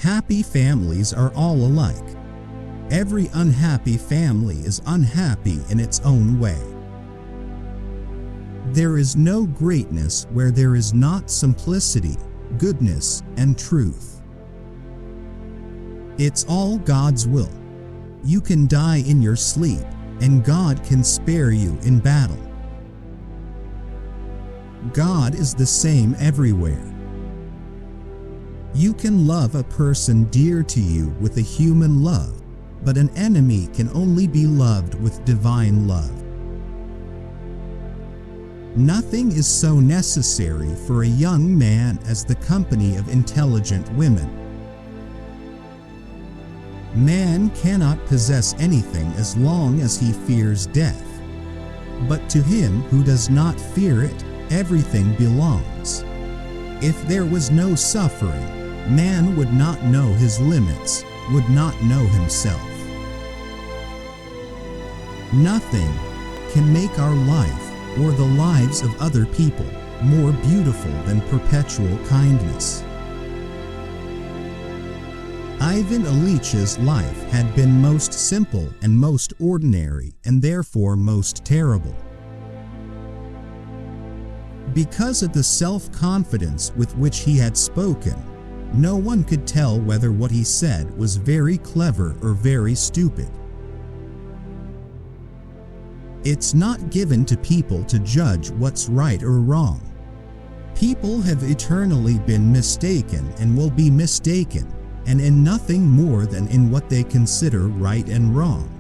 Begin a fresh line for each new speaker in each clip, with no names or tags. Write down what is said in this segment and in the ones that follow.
Happy families are all alike. Every unhappy family is unhappy in its own way. There is no greatness where there is not simplicity, goodness, and truth. It's all God's will. You can die in your sleep, and God can spare you in battle. God is the same everywhere. You can love a person dear to you with a human love, but an enemy can only be loved with divine love. Nothing is so necessary for a young man as the company of intelligent women. Man cannot possess anything as long as he fears death, but to him who does not fear it, everything belongs. If there was no suffering, man would not know his limits, would not know himself. Nothing can make our life or the lives of other people more beautiful than perpetual kindness. Ivan Ilyitch's life had been most simple and most ordinary, and therefore most terrible. Because of the self-confidence with which he had spoken, no one could tell whether what he said was very clever or very stupid. It's not given to people to judge what's right or wrong. People have eternally been mistaken and will be mistaken, and in nothing more than in what they consider right and wrong.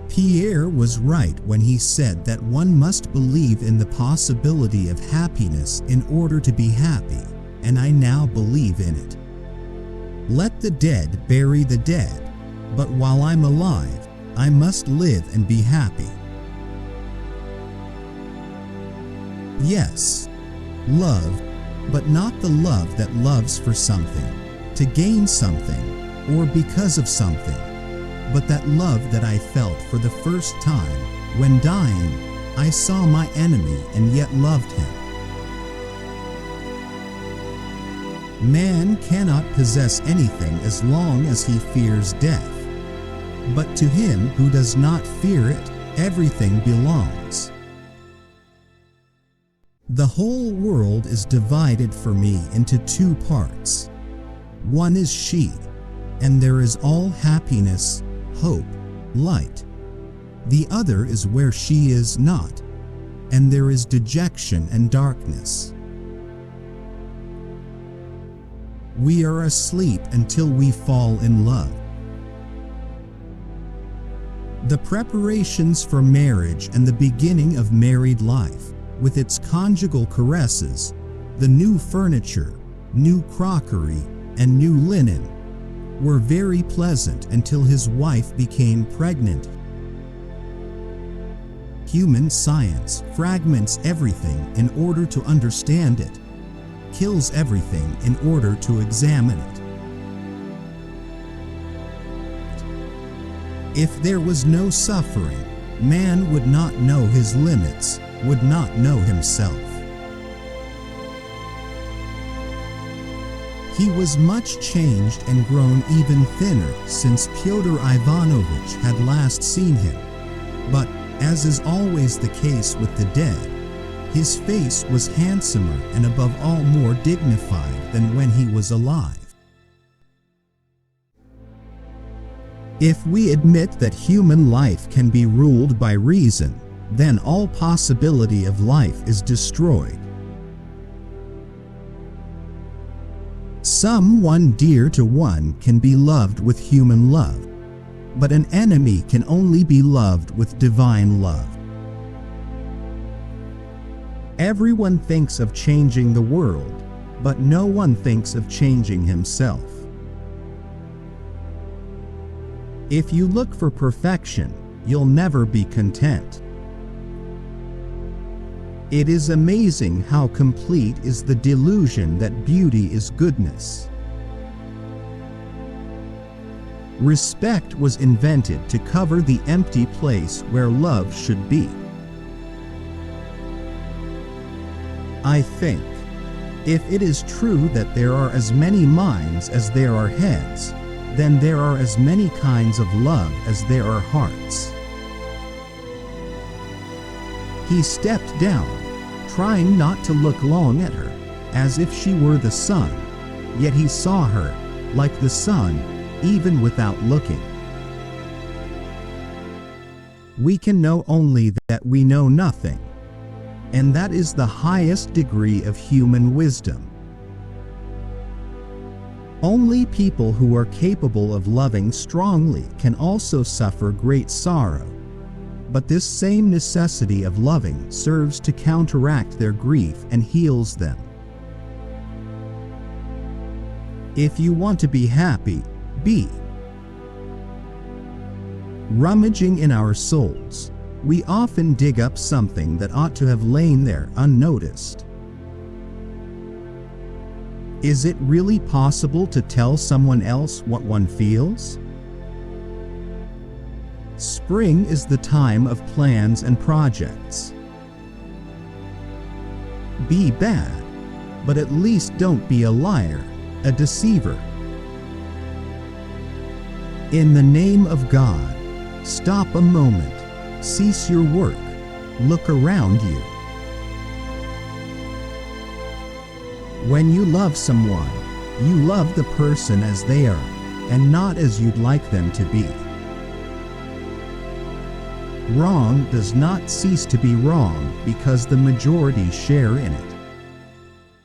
Pierre was right when he said that one must believe in the possibility of happiness in order to be happy, and I now believe in it. Let the dead bury the dead, but while I'm alive, I must live and be happy. Yes, love, but not the love that loves for something, to gain something, or because of something, but that love that I felt for the first time, when dying, I saw my enemy and yet loved him. Man cannot possess anything as long as he fears death, but to him who does not fear it, everything belongs. The whole world is divided for me into two parts. One is she, and there is all happiness, hope, light. The other is where she is not, and there is dejection and darkness. We are asleep until we fall in love. The preparations for marriage and the beginning of married life, with its conjugal caresses, the new furniture, new crockery, and new linen, were very pleasant until his wife became pregnant. Human science fragments everything in order to understand it, kills everything in order to examine it. If there was no suffering, man would not know his limits, would not know himself. He was much changed and grown even thinner since Pyotr Ivanovich had last seen him, but, as is always the case with the dead, his face was handsomer and above all more dignified than when he was alive. If we admit that human life can be ruled by reason, then all possibility of life is destroyed. Someone dear to one can be loved with human love, but an enemy can only be loved with divine love. Everyone thinks of changing the world, but no one thinks of changing himself. If you look for perfection, you'll never be content. It is amazing how complete is the delusion that beauty is goodness. Respect was invented to cover the empty place where love should be. I think If it is true that there are as many minds as there are heads, then there are as many kinds of love as there are hearts. He stepped down, trying not to look long at her, as if she were the sun, yet he saw her, like the sun, even without looking. We can know only that we know nothing, and that is the highest degree of human wisdom. Only people who are capable of loving strongly can also suffer great sorrow, but this same necessity of loving serves to counteract their grief and heals them. If you want to be happy, be. Rummaging in our souls, we often dig up something that ought to have lain there unnoticed. Is it really possible to tell someone else what one feels? Spring is the time of plans and projects. Be bad, but at least don't be a liar, a deceiver. In the name of God, stop a moment, cease your work, look around you. When you love someone, you love the person as they are, and not as you'd like them to be. Wrong does not cease to be wrong because the majority share in it.